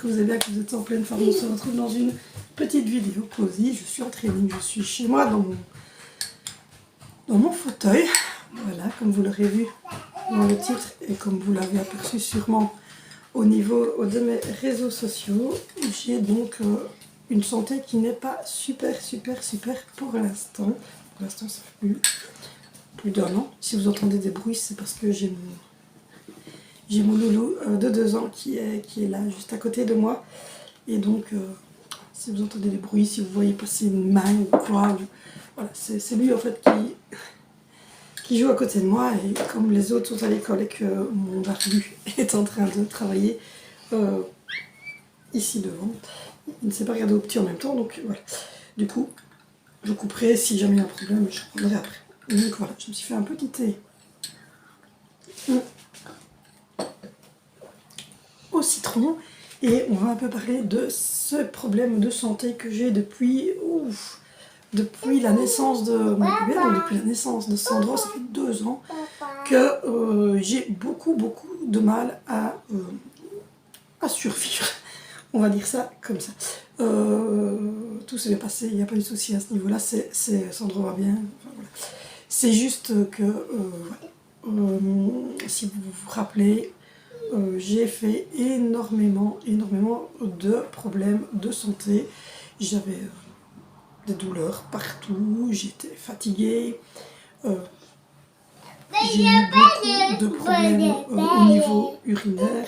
que vous allez bien, que vous êtes en pleine forme. On se retrouve dans une petite vidéo cosy. Je suis en training, je suis chez moi dans mon fauteuil. Voilà, comme vous l'aurez vu dans le titre et comme vous l'avez aperçu sûrement au niveau de mes réseaux sociaux. J'ai donc une santé qui n'est pas super pour l'instant. Pour l'instant, ça fait plus d'un an. Si vous entendez des bruits, c'est parce que j'ai mon loulou de 2 ans qui est là, juste à côté de moi. Et donc, si vous entendez des bruits, si vous voyez passer une main ou quoi, voilà, c'est lui en fait qui joue à côté de moi. Et comme les autres sont à l'école et que mon barbu est en train de travailler ici devant, il ne s'est pas regardé au petit en même temps. Donc voilà, du coup, je couperai si jamais il y a un problème, je reprendrai après. Donc voilà, je me suis fait un petit thé au citron et on va un peu parler de ce problème de santé que j'ai depuis la naissance de mon bébé, donc depuis la naissance de Sandro. Ça fait 2 ans que j'ai beaucoup de mal à survivre, on va dire ça comme ça. Tout s'est bien passé, il n'y a pas eu de souci à ce niveau là, Sandro va bien, enfin, voilà. C'est juste que si vous vous rappelez, j'ai fait énormément de problèmes de santé. J'avais des douleurs partout, j'étais fatiguée, j'ai eu beaucoup de problèmes au niveau urinaire,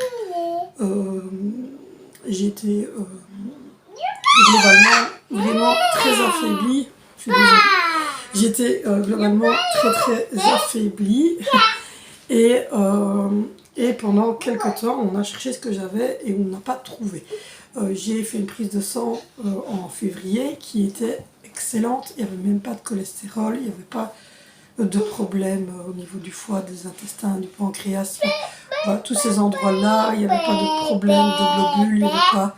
j'étais globalement vraiment très affaiblie. Je suis désolée. J'étais globalement très affaiblie et pendant quelques temps on a cherché ce que j'avais et on n'a pas trouvé. J'ai fait une prise de sang en février qui était excellente, il n'y avait même pas de cholestérol, il n'y avait pas de problème au niveau du foie, des intestins, du pancréas, voilà, tous ces endroits-là, il n'y avait pas de problème de globules, il n'y avait pas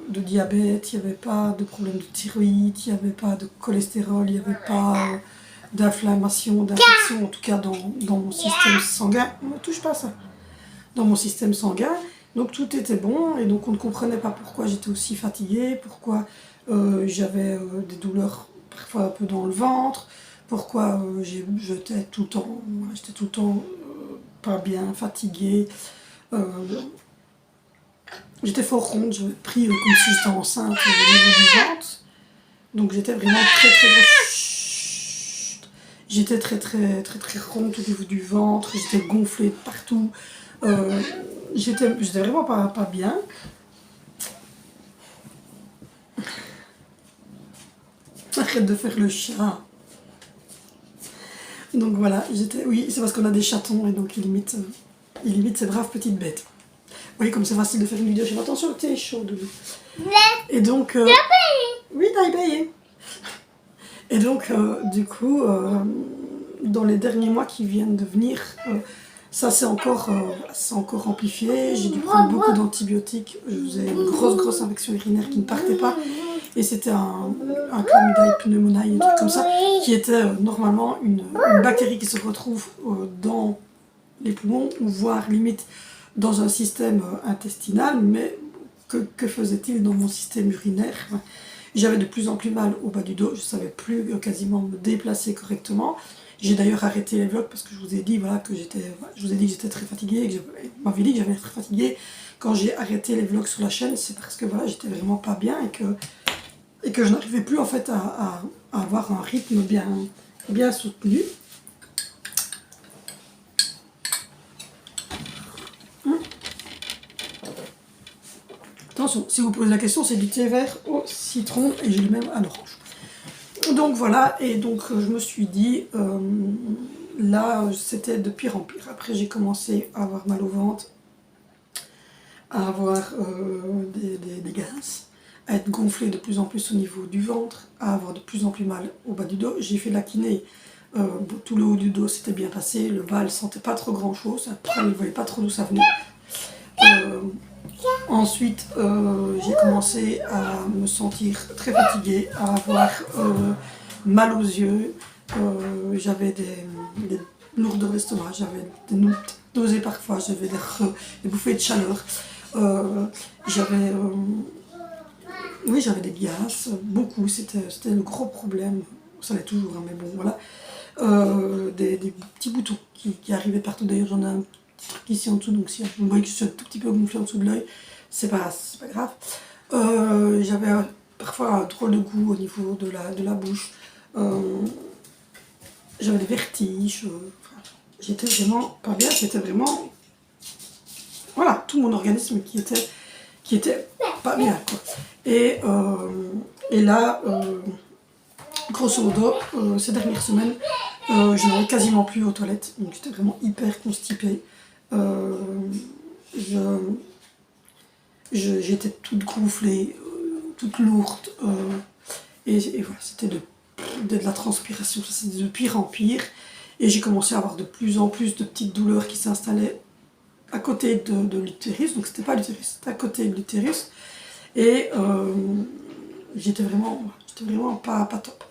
de diabète, il n'y avait pas de problème de thyroïde, il n'y avait pas de cholestérol, il n'y avait pas d'inflammation, d'infection, en tout cas dans mon système sanguin. On ne touche pas ça. Dans mon système sanguin, donc tout était bon et donc on ne comprenait pas pourquoi j'étais aussi fatiguée, pourquoi j'avais des douleurs parfois un peu dans le ventre, pourquoi j'étais tout le temps pas bien, fatiguée. J'étais fort ronde, j'avais pris comme si j'étais enceinte au niveau du ventre. Donc j'étais vraiment j'étais très ronde au niveau du ventre, j'étais gonflée de partout. J'étais vraiment pas bien. Arrête de faire le chat. Donc voilà, oui, c'est parce qu'on a des chatons et donc il imite ces braves petites bêtes. Vous voyez comme c'est facile de faire une vidéo chez moi. Attention, le thé est chaud, Doudou. Et donc... oui, t'as payé. Et donc, du coup, dans les derniers mois qui viennent de venir, ça s'est encore amplifié. J'ai dû prendre beaucoup d'antibiotiques. Je faisais une grosse infection urinaire qui ne partait pas. Et c'était un Candida pneumoniae, un truc comme ça, qui était normalement une bactérie qui se retrouve dans les poumons, voire limite dans un système intestinal. Mais que faisait-il dans mon système urinaire? J'avais de plus en plus mal au bas du dos, je ne savais plus quasiment me déplacer correctement. J'ai d'ailleurs arrêté les vlogs parce que je vous ai dit voilà, que j'étais très fatiguée, et que vous m'avez dit que j'avais très fatiguée. Quand j'ai arrêté les vlogs sur la chaîne, c'est parce que voilà, j'étais vraiment pas bien et que je n'arrivais plus en fait à avoir un rythme bien soutenu. Attention, si vous posez la question, c'est du thé vert au citron et j'ai le même à l'orange. Donc voilà, et donc je me suis dit, là c'était de pire en pire. Après j'ai commencé à avoir mal au ventre, à avoir des gaz, à être gonflée de plus en plus au niveau du ventre, à avoir de plus en plus mal au bas du dos. J'ai fait de la kiné, tout le haut du dos s'était bien passé, le bas elle sentait pas trop grand chose, après elle ne voyait pas trop d'où ça venait. Ensuite, j'ai commencé à me sentir très fatiguée, à avoir mal aux yeux, j'avais des lourdeurs d'estomac, j'avais des nausées parfois, j'avais des bouffées de chaleur. J'avais oui, j'avais des gaz, beaucoup, c'était le gros problème. Ça l'est toujours, hein, mais bon, voilà. Des petits boutons qui arrivaient partout. D'ailleurs, j'en ai un petit truc ici en dessous, donc si vous voyez que je suis un tout petit peu gonflé en dessous de l'œil, c'est pas grave. J'avais parfois un drôle de goût au niveau de la bouche. J'avais des vertiges. J'étais vraiment pas bien, c'était vraiment... Voilà, tout mon organisme qui était pas bien, quoi. Et là, grosso modo, ces dernières semaines, je n'allais quasiment plus aux toilettes, donc j'étais vraiment hyper constipée. J'étais toute gonflée, toute lourde, et voilà, c'était de la transpiration, ça c'était de pire en pire, et j'ai commencé à avoir de plus en plus de petites douleurs qui s'installaient à côté de l'utérus, donc c'était pas l'utérus, c'était à côté de l'utérus, et j'étais vraiment pas top.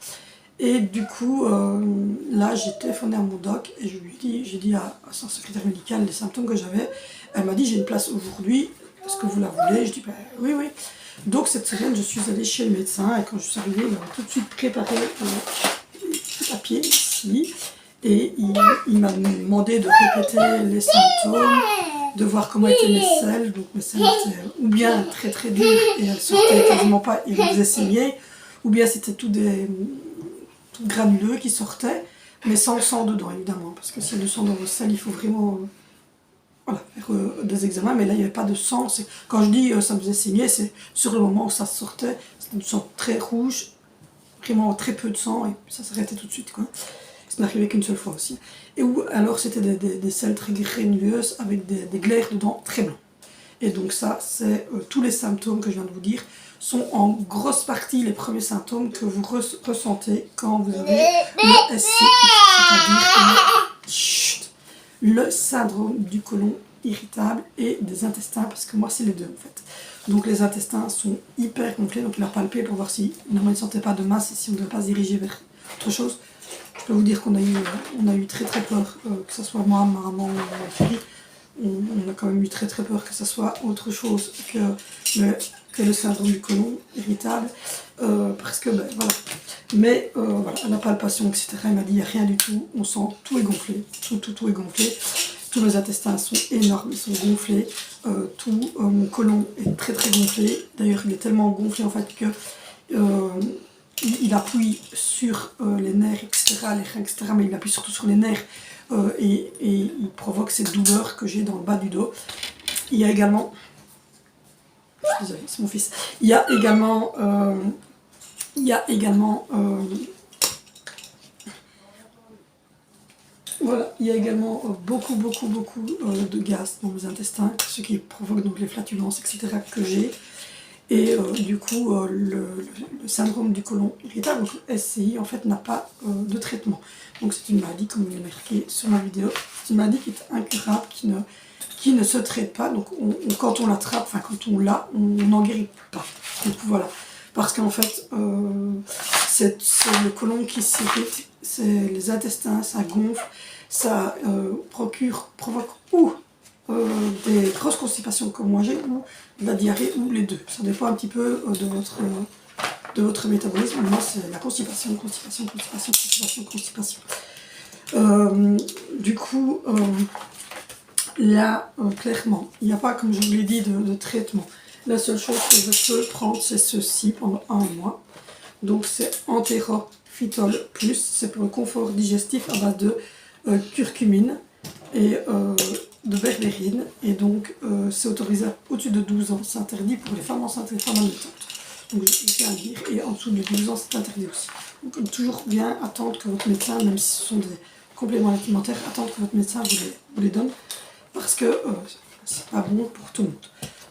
Et du coup, là j'ai téléphoné à mon doc et j'ai dit à son secrétaire médical les symptômes que j'avais. Elle m'a dit j'ai une place aujourd'hui, est-ce que vous la voulez? Je dis oui, oui. Donc cette semaine je suis allée chez le médecin et quand je suis arrivée, il m'a tout de suite préparé le papier ici et il m'a demandé de répéter les symptômes, de voir comment étaient mes selles. Donc mes selles étaient ou bien très très dures et elles sortaient quasiment pas, il me faisait saigner, ou bien c'était tout granuleux qui sortaient, mais sans sang dedans évidemment, parce que s'il y a du sang dans vos selles, il faut vraiment voilà, faire des examens, mais là il n'y avait pas de sang. Quand je dis ça me faisait saigner, c'est sur le moment où ça sortait, c'était du sang très rouge, vraiment très peu de sang, et ça s'arrêtait tout de suite, quoi. Ça n'arrivait qu'une seule fois aussi. Et où alors c'était des selles très granuleuses avec des glaires dedans très blancs. Et donc ça, c'est tous les symptômes que je viens de vous dire sont en grosse partie les premiers symptômes que vous ressentez quand vous avez le SCI, c'est-à-dire le syndrome du côlon irritable et des intestins, parce que moi c'est les deux en fait. Donc les intestins sont hyper gonflés, donc il a palpé pour voir si on ne sentait pas de masse et si on ne devait pas se diriger vers autre chose. Je peux vous dire qu'on a eu très très peur, que ce soit moi, ma maman ou ma fille. On a quand même eu très très peur que ce soit autre chose que le syndrome du côlon irritable, parce que ben voilà. Mais voilà, à la palpation, etc., il m'a dit il n'y a rien du tout, on sent tout est gonflé, tout est gonflé, tous mes intestins sont énormes, ils sont gonflés, mon côlon est très très gonflé, d'ailleurs il est tellement gonflé en fait que il appuie sur les nerfs, etc., les reins, etc., mais il appuie surtout sur les nerfs et il provoque cette douleur que j'ai dans le bas du dos. Il y a également... Je suis désolée, c'est mon fils. Il y a également... voilà, il y a également beaucoup de gaz dans mes intestins, ce qui provoque donc les flatulences, etc., que j'ai. Et du coup, le syndrome du côlon irritable, donc le SCI, en fait, n'a pas de traitement. Donc c'est une maladie, comme il est marqué sur ma vidéo, c'est une maladie qui est incurable, qui ne se traite pas. Donc quand on l'attrape, enfin quand on l'a, on n'en guérit pas. Donc voilà. Parce qu'en fait, c'est le côlon qui s'irrite, c'est les intestins, ça gonfle, ça provoque des grosses constipations comme moi j'ai, ou de la diarrhée, ou les deux. Ça dépend un petit peu de votre métabolisme. Moi c'est la constipation. Du coup, là, clairement, il n'y a pas, comme je vous l'ai dit, de traitement. La seule chose que je peux prendre, c'est ceci pendant 1 mois. Donc c'est Enterophytol Plus, c'est pour le confort digestif à base de curcumine et de berbérine. Et donc c'est autorisé au-dessus de 12 ans, c'est interdit pour les femmes enceintes et les femmes allaitantes. Donc je tiens à le dire, et en dessous de 12 ans c'est interdit aussi. Donc toujours bien attendre que votre médecin, même si ce sont des compléments alimentaires, attendre que votre médecin vous les donne, parce que c'est pas bon pour tout le monde.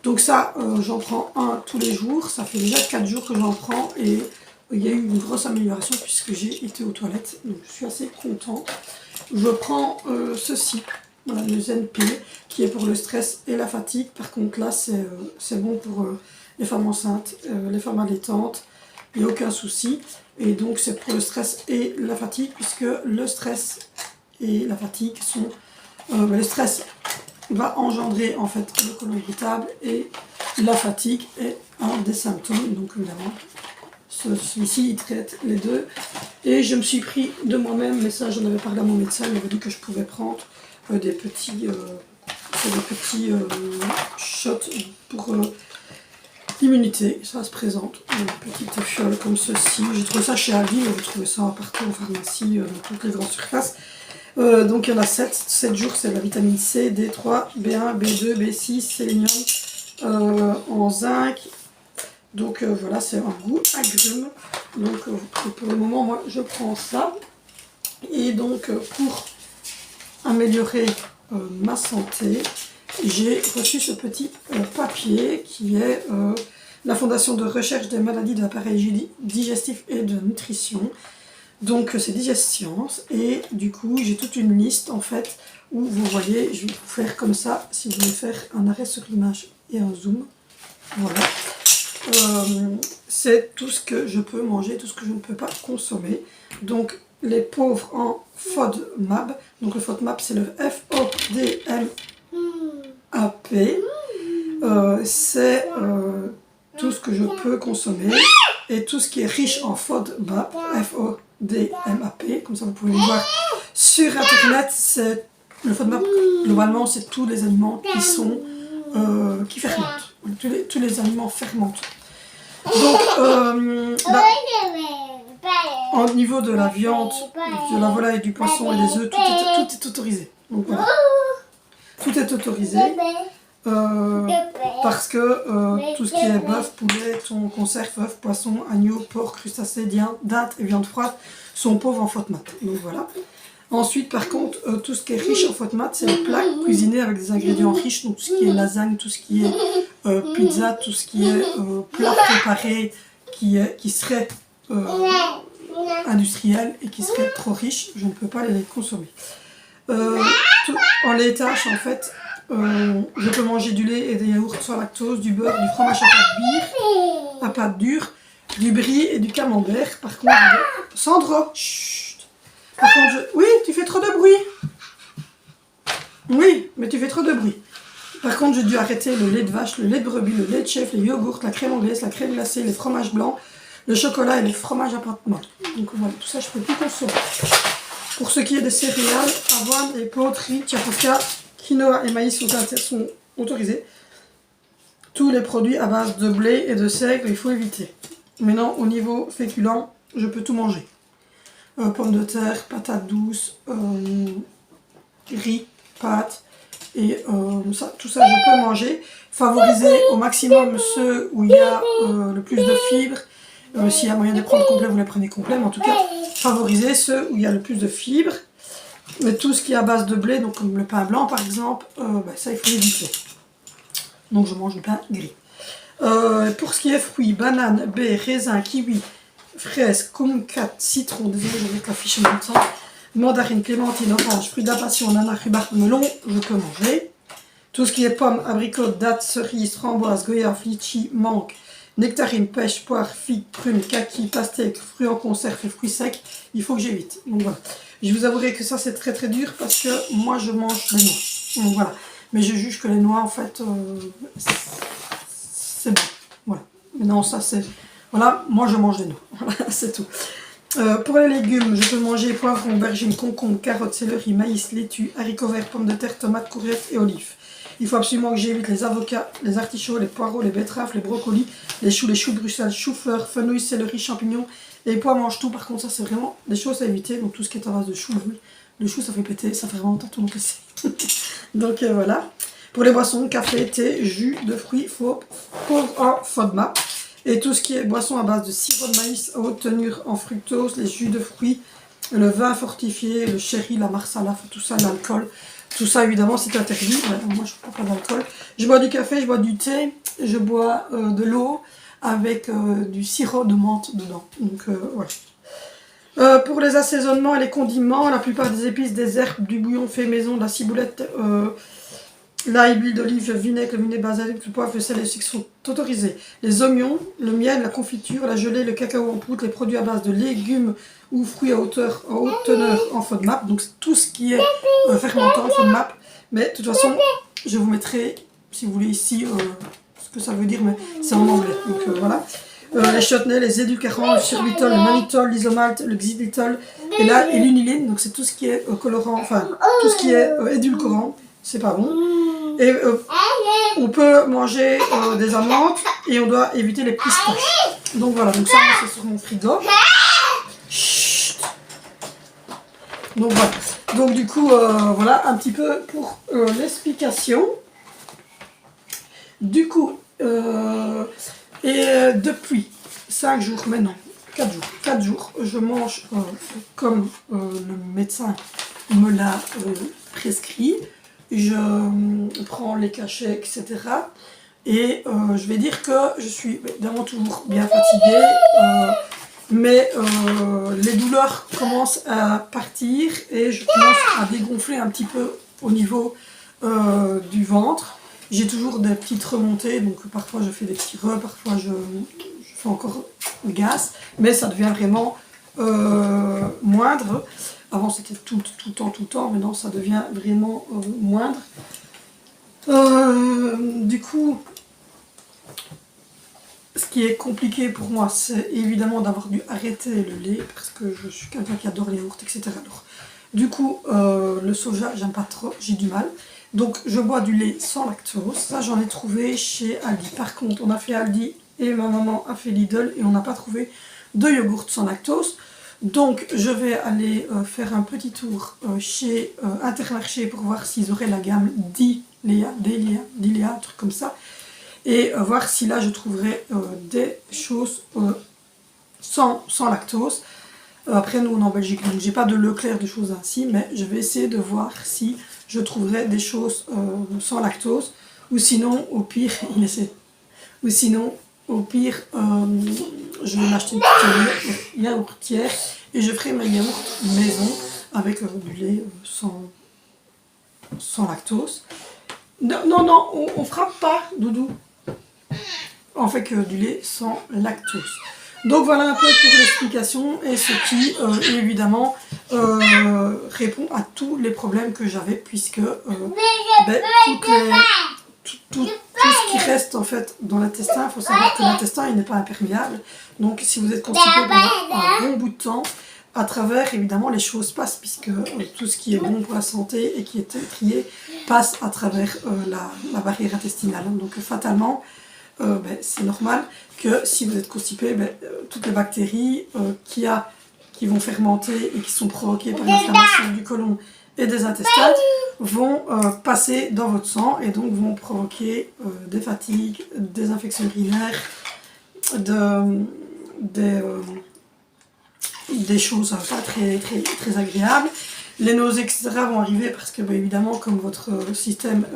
Donc ça, j'en prends un tous les jours, ça fait déjà 4 jours que j'en prends, et il y a eu une grosse amélioration puisque j'ai été aux toilettes, donc je suis assez contente. Je prends ceci, voilà, le ZenP, qui est pour le stress et la fatigue. Par contre là, c'est bon pour les femmes enceintes, les femmes allaitantes, il n'y a aucun souci. Et donc c'est pour le stress et la fatigue, puisque le stress et la fatigue sont... le stress, va engendrer en fait le côlon irritable et la fatigue est un des symptômes. Donc évidemment, celui-ci il traite les deux. Et je me suis pris de moi-même, mais ça j'en avais parlé à mon médecin, il m'avait dit que je pouvais prendre des petits shots pour l'immunité. Ça se présente une petite fiole comme ceci. J'ai trouvé ça chez Aldi, mais vous trouvez ça partout en pharmacie, dans toutes les grandes surfaces. Donc il y en a 7 jours, c'est la vitamine C, D3, B1, B2, B6, sélénium, en zinc. Donc voilà, c'est un goût agrume. Donc pour le moment, moi je prends ça. Et donc pour améliorer ma santé, j'ai reçu ce petit papier qui est la Fondation de recherche des maladies de l'appareil digestif et de nutrition. Donc c'est Digescience et du coup j'ai toute une liste en fait où vous voyez, je vais vous faire comme ça si vous voulez faire un arrêt sur l'image et un zoom. Voilà. C'est tout ce que je peux manger, tout ce que je ne peux pas consommer. Donc les pauvres en FODMAP. Donc le FODMAP c'est le FODMAP. C'est tout ce que je peux consommer. Et tout ce qui est riche en FODMAP, FODMAP, comme ça vous pouvez le voir sur internet, c'est le FODMAP, globalement c'est tous les aliments qui sont qui fermentent, tous les aliments fermentent. Donc au niveau de la viande, de la volaille, du poisson et des œufs, tout est autorisé. Donc voilà, tout est autorisé. Parce que tout ce qui est bœuf, poulet, thon, conserve, œufs, poisson, agneau, porc, crustacés, dinde et viande froide sont pauvres en FODMAP. Donc voilà. Ensuite, par contre, tout ce qui est riche en FODMAP, c'est les plats cuisinés avec des ingrédients riches, donc tout ce qui est lasagne, tout ce qui est pizza, tout ce qui est plat préparé qui serait industriel et qui serait trop riche, je ne peux pas les consommer. En laitage, en fait, je peux manger du lait et des yaourts sans lactose, du beurre, du fromage à pâte dure, du brie et du camembert. Par contre, Sandro, chut. Par contre, oui, tu fais trop de bruit. Oui, mais tu fais trop de bruit. Par contre, j'ai dû arrêter le lait de vache, le lait de brebis, le lait de chèvre, les yogourts, la crème anglaise, la crème glacée, les fromages blancs, le chocolat et les fromages à pâte molle. Donc voilà, tout ça, je peux plus consommer. Pour ce qui est des céréales, avoine, et poteries, tiapoca, quinoa et maïs sont autorisés. Tous les produits à base de blé et de seigle, il faut éviter. Maintenant, au niveau féculent, je peux tout manger. Pommes de terre, patates douces, riz, pâtes, et tout ça je peux manger. Favoriser au maximum ceux où il y a le plus de fibres. S'il y a moyen de prendre complet, vous les prenez complet, mais en tout cas, favoriser ceux où il y a le plus de fibres. Mais tout ce qui est à base de blé, donc comme le pain blanc par exemple, ça il faut éviter. Donc je mange du pain gris. Pour ce qui est fruits, bananes, baies, raisins, kiwis, fraises, kumquat, citron, désolé je vais mettre la fiche en même temps, mandarine, clémentine, orange, fruits de la passion, ananas, rhubarbe, melon, je peux manger. Tout ce qui est pommes, abricots, dattes, cerises, framboises, goyaves, litchis, mangue, nectarines, pêche, poire, figues, prunes, kaki, pastèques, fruits en conserve et fruits secs, il faut que j'évite. Donc voilà. Je vous avouerai que ça c'est très très dur parce que moi je mange les noix. Donc voilà. Mais je juge que les noix en fait c'est bon. Voilà. Mais non, ça c'est. Voilà, moi je mange des noix. Voilà, c'est tout. Pour les légumes, je peux manger poivrons, aubergines, concombres, carottes, céleri, maïs, laitue, haricots verts, pommes de terre, tomates, courgettes et olives. Il faut absolument que j'évite les avocats, les artichauts, les poireaux, les betteraves, les brocolis, les choux Bruxelles, choux-fleurs, fenouil, céleri, champignons. Les pois mangent tout, par contre ça c'est vraiment des choses à éviter. Donc tout ce qui est à base de choux, oui. Le chou ça fait péter, ça fait vraiment tout le monde casser. Donc voilà. Pour les boissons, café, thé, jus de fruits, pauvre en FODMAP. Et tout ce qui est boisson à base de sirop de maïs à haute tenue en fructose, les jus de fruits, le vin fortifié, le sherry, la marsala, tout ça, l'alcool. Tout ça évidemment c'est interdit. Moi je ne bois pas d'alcool. Je bois du café, je bois du thé, je bois de l'eau avec du sirop de menthe dedans. Donc voilà. Pour les assaisonnements et les condiments, la plupart des épices, des herbes, du bouillon fait maison, de la ciboulette, l'ail, l'huile d'olive, le vinaigre basilic, le poivre, le sel et le sucre sont autorisés. Les oignons, le miel, la confiture, la gelée, le cacao en poudre, les produits à base de légumes ou fruits à haute teneur en FODMAP. Donc tout ce qui est fermentant en FODMAP. Mais de toute façon, Je vous mettrai, si vous voulez, ici ce que ça veut dire, mais c'est en anglais. Donc voilà. Les Chutney, les édulcorants, le sorbitol, le mannitol, l'isomalt, le xylitol et là, et l'uniline. Donc c'est tout ce qui est colorant, enfin tout ce qui est édulcorant. C'est pas bon. Et on peut manger des amandes et on doit éviter les pistaches. Donc voilà, donc ça c'est sur mon frigo. Chut. Donc voilà. Donc du coup, voilà un petit peu pour l'explication. Du coup, depuis 5 jours, maintenant 4 jours, je mange comme le médecin me l'a prescrit. Je prends les cachets, etc. Et je vais dire que je suis évidemment toujours bien fatiguée, mais les douleurs commencent à partir et je commence à dégonfler un petit peu au niveau du ventre. J'ai toujours des petites remontées, donc parfois je fais des petits parfois je fais encore gaz, mais ça devient vraiment moindre. Avant c'était tout le temps, maintenant ça devient vraiment moindre. Du coup, ce qui est compliqué pour moi, c'est évidemment d'avoir dû arrêter le lait, parce que je suis quelqu'un qui adore les yaourts, etc. Alors, du coup, le soja, j'aime pas trop, j'ai du mal. Donc je bois du lait sans lactose, ça j'en ai trouvé chez Aldi. Par contre, on a fait Aldi et ma maman a fait Lidl et on n'a pas trouvé de yogourt sans lactose. Donc je vais aller faire un petit tour chez Intermarché pour voir s'ils auraient la gamme Delia, un truc comme ça. Et voir si là je trouverai des choses sans lactose. Après nous on est en Belgique, donc j'ai pas de Leclerc, de choses ainsi, mais je vais essayer de voir si je trouverai des choses sans lactose. Ou sinon, au pire, je vais m'acheter une petite yaourtière et je ferai ma yaourt maison avec du lait sans lactose. Non, on frappe pas, Doudou. On fait que du lait sans lactose. Donc voilà un peu pour l'explication et ce qui évidemment répond à tous les problèmes que j'avais puisque tout ce qui reste en fait dans l'intestin, il faut savoir que l'intestin il n'est pas imperméable. Donc si vous êtes constipé pendant un bon bout de temps, à travers évidemment les choses passent puisque tout ce qui est bon pour la santé et qui est trié passe à travers la barrière intestinale. Donc fatalement, c'est normal que si vous êtes constipé, toutes les bactéries qui vont fermenter et qui sont provoquées par l'inflammation du côlon et des intestins vont passer dans votre sang et donc vont provoquer des fatigues, des infections urinaires, des choses pas très agréables. Les nausées, etc. vont arriver parce que évidemment comme votre système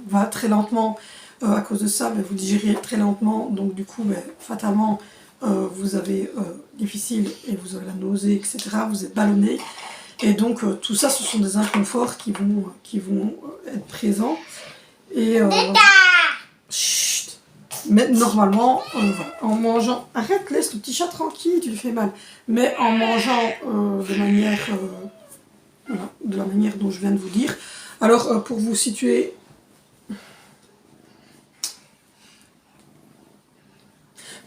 va très lentement à cause de ça, vous digérez très lentement, donc du coup fatalement vous avez difficile et vous avez la nausée, etc. Vous êtes ballonné. Et donc tout ça, ce sont des inconforts qui vont être présents. Et chut, mais normalement, voilà, en mangeant, arrête, laisse le petit chat tranquille, tu lui fais mal. Mais en mangeant de la manière dont je viens de vous dire. Alors pour vous situer,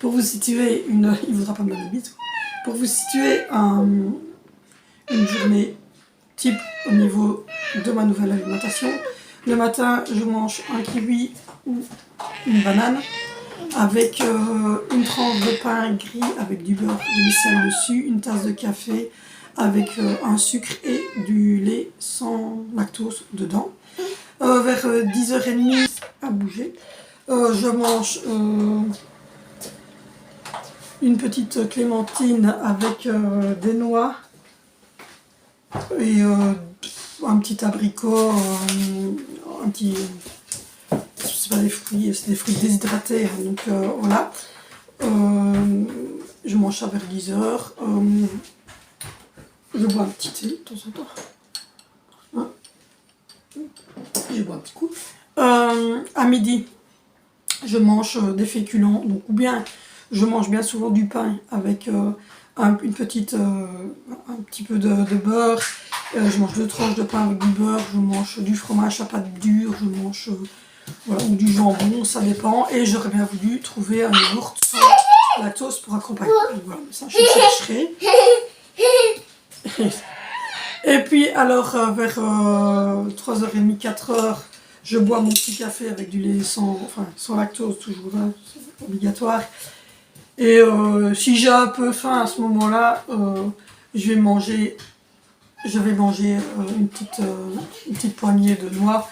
il voudra pas me donner de bisous. Pour vous situer une journée type au niveau de ma nouvelle alimentation. Le matin, je mange un kiwi ou une banane avec une tranche de pain gris avec du beurre, du sel dessus, une tasse de café avec un sucre et du lait sans lactose dedans. Vers 10h30 à bouger, je mange une petite clémentine avec des noix et un petit abricot, c'est pas des fruits, c'est des fruits déshydratés, donc voilà. Je mange ça vers 10h. Je bois un petit thé de temps en temps. Hein, je bois un petit coup. À midi, je mange des féculents, donc ou bien je mange bien souvent du pain avec un petit peu de beurre Je mange 2 tranches de pain avec du beurre, je mange du fromage à pâte dure, je mange voilà, ou du jambon, ça dépend. Et j'aurais bien voulu trouver un yaourt sans lactose pour accompagner. Donc voilà, ça je chercherai. Et puis alors vers 3h30, 4h, je bois mon petit café avec du lait sans lactose, toujours hein, c'est obligatoire. Et si j'ai un peu faim à ce moment-là, je vais manger une petite poignée de noix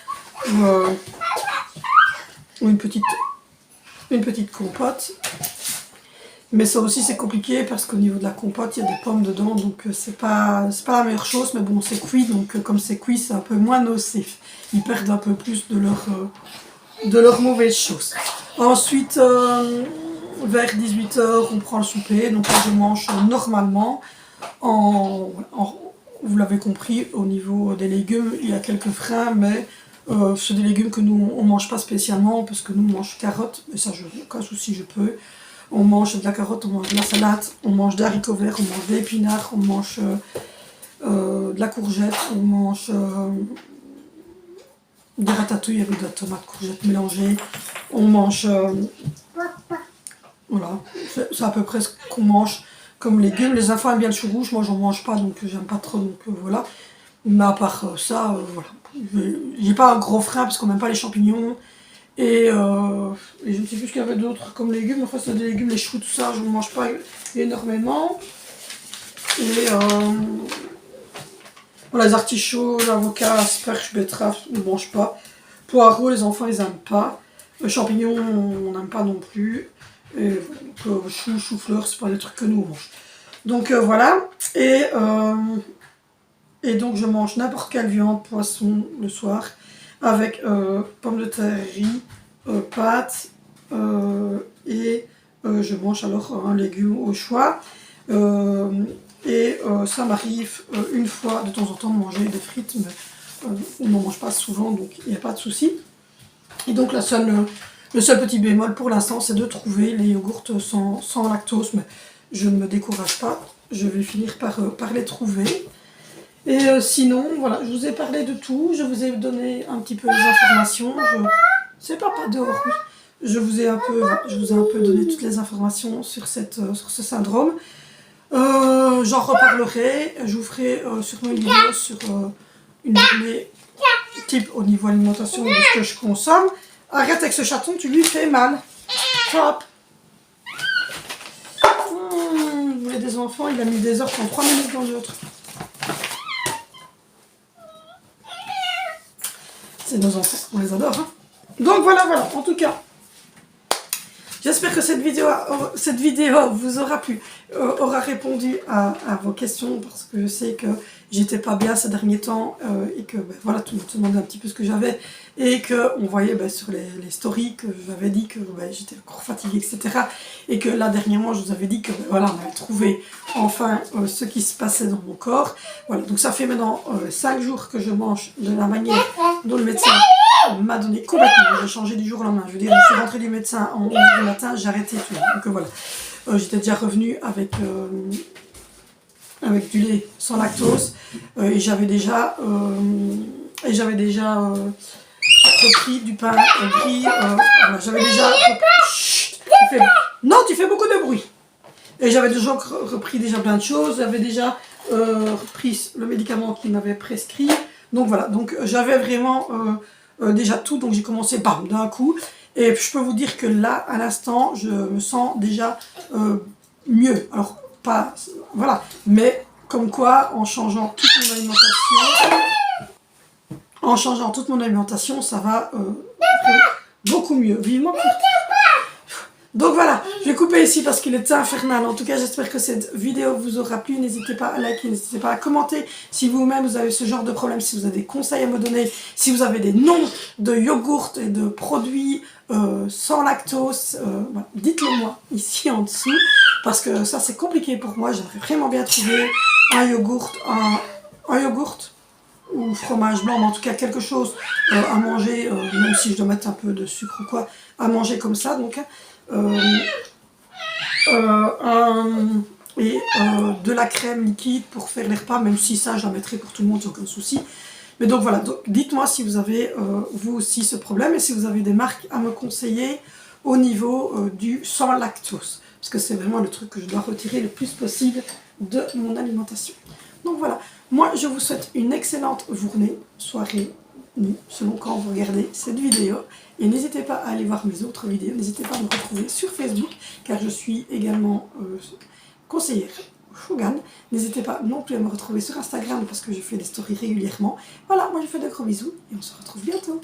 ou une petite compote. Mais ça aussi c'est compliqué parce qu'au niveau de la compote il y a des pommes dedans, donc c'est pas la meilleure chose, mais bon c'est cuit, donc comme c'est cuit c'est un peu moins nocif. Ils perdent un peu plus de leur mauvaise chose. Ensuite vers 18h on prend le souper, donc là je mange normalement vous l'avez compris, au niveau des légumes il y a quelques freins, mais c'est des légumes que nous on mange pas spécialement parce que nous on mange carottes, mais ça au cas où si je peux. On mange de la carotte, on mange de la salade, on mange des haricots verts, on mange des épinards, on mange de la courgette, on mange des ratatouilles avec de la tomate, courgette mélangée, on mange... voilà, c'est à peu près ce qu'on mange comme légumes. Les enfants aiment bien le chou rouge, moi j'en mange pas, donc j'aime pas trop, donc voilà. Mais à part ça, voilà. J'ai pas un gros frein parce qu'on n'aime pas les champignons. Et je ne sais plus ce qu'il y avait d'autre comme légumes, enfin c'est des légumes, les choux, tout ça, je ne mange pas énormément. Et voilà, les artichauts, l'avocat, asperges, betteraves, on ne mange pas. Poireaux, les enfants ils n'aiment pas. Les champignons, on n'aime pas non plus. Et choux, chou-fleur, c'est pas des trucs que nous on mange. Donc voilà, et donc je mange n'importe quelle viande, poisson le soir. Avec pommes de terre, riz, pâtes et je mange alors un légume au choix. Ça m'arrive une fois de temps en temps de manger des frites, mais on n'en mange pas souvent, donc il n'y a pas de souci. Et donc le seul petit bémol pour l'instant, c'est de trouver les yogourts sans lactose, mais je ne me décourage pas, je vais finir par les trouver. Et sinon, voilà, je vous ai parlé de tout, je vous ai donné un petit peu les informations. C'est papa dehors, oui. Je vous ai un peu donné toutes les informations sur ce syndrome. J'en reparlerai, je vous ferai sûrement une vidéo sur une journée type au niveau alimentation de ce que je consomme. Arrête avec ce chaton, tu lui fais mal. Stop. Vous voulez des enfants, il a mis des heures, 3 minutes dans l'autre. C'est nos enfants, on les adore. Hein. Donc voilà, en tout cas, j'espère que cette vidéo vous aura plu, aura répondu à vos questions, parce que je sais que j'étais pas bien ces derniers temps, et que ben, voilà, tout le monde se demandait un petit peu ce que j'avais, et qu'on voyait ben, sur les stories que j'avais dit que ben, j'étais encore fatiguée, etc. Et que là, dernièrement, je vous avais dit que ben, voilà, on avait trouvé enfin ce qui se passait dans mon corps. Voilà, donc ça fait maintenant 5 jours que je mange de la manière dont le médecin m'a donné complètement. J'ai changé du jour au lendemain. Je veux dire, je suis rentrée du médecin en 11h du matin, j'ai arrêté tout. Donc voilà, j'étais déjà revenue avec du lait sans lactose et j'avais déjà repris du pain gris. Voilà, j'avais déjà... Chut, non, tu fais beaucoup de bruit. Et j'avais déjà repris plein de choses. J'avais déjà repris le médicament qu'il m'avait prescrit. Donc voilà, donc j'avais vraiment déjà tout. Donc j'ai commencé bam d'un coup. Et je peux vous dire que là, à l'instant, je me sens déjà mieux. Alors, pas... Voilà. Mais comme quoi, en changeant toute mon alimentation, ça va beaucoup mieux. Vivement. Donc voilà, je vais couper ici parce qu'il est infernal. En tout cas, j'espère que cette vidéo vous aura plu. N'hésitez pas à liker, n'hésitez pas à commenter. Si vous-même vous avez ce genre de problème, si vous avez des conseils à me donner, si vous avez des noms de yogourts et de produits sans lactose, voilà, dites-le moi ici en dessous. Parce que ça, c'est compliqué pour moi. J'aimerais vraiment bien trouver un yogourt ou fromage blanc, mais en tout cas quelque chose à manger, même si je dois mettre un peu de sucre ou quoi, à manger comme ça. Donc, et de la crème liquide pour faire les repas, même si ça je la mettrai pour tout le monde, sans aucun souci. Mais donc voilà, dites-moi si vous avez vous aussi ce problème et si vous avez des marques à me conseiller au niveau du sans lactose. Parce que c'est vraiment le truc que je dois retirer le plus possible de mon alimentation. Donc voilà, moi je vous souhaite une excellente journée, soirée, nuit, selon quand vous regardez cette vidéo. Et n'hésitez pas à aller voir mes autres vidéos, n'hésitez pas à me retrouver sur Facebook, car je suis également conseillère Shogun. N'hésitez pas non plus à me retrouver sur Instagram parce que je fais des stories régulièrement. Voilà, moi je vous fais de gros bisous et on se retrouve bientôt.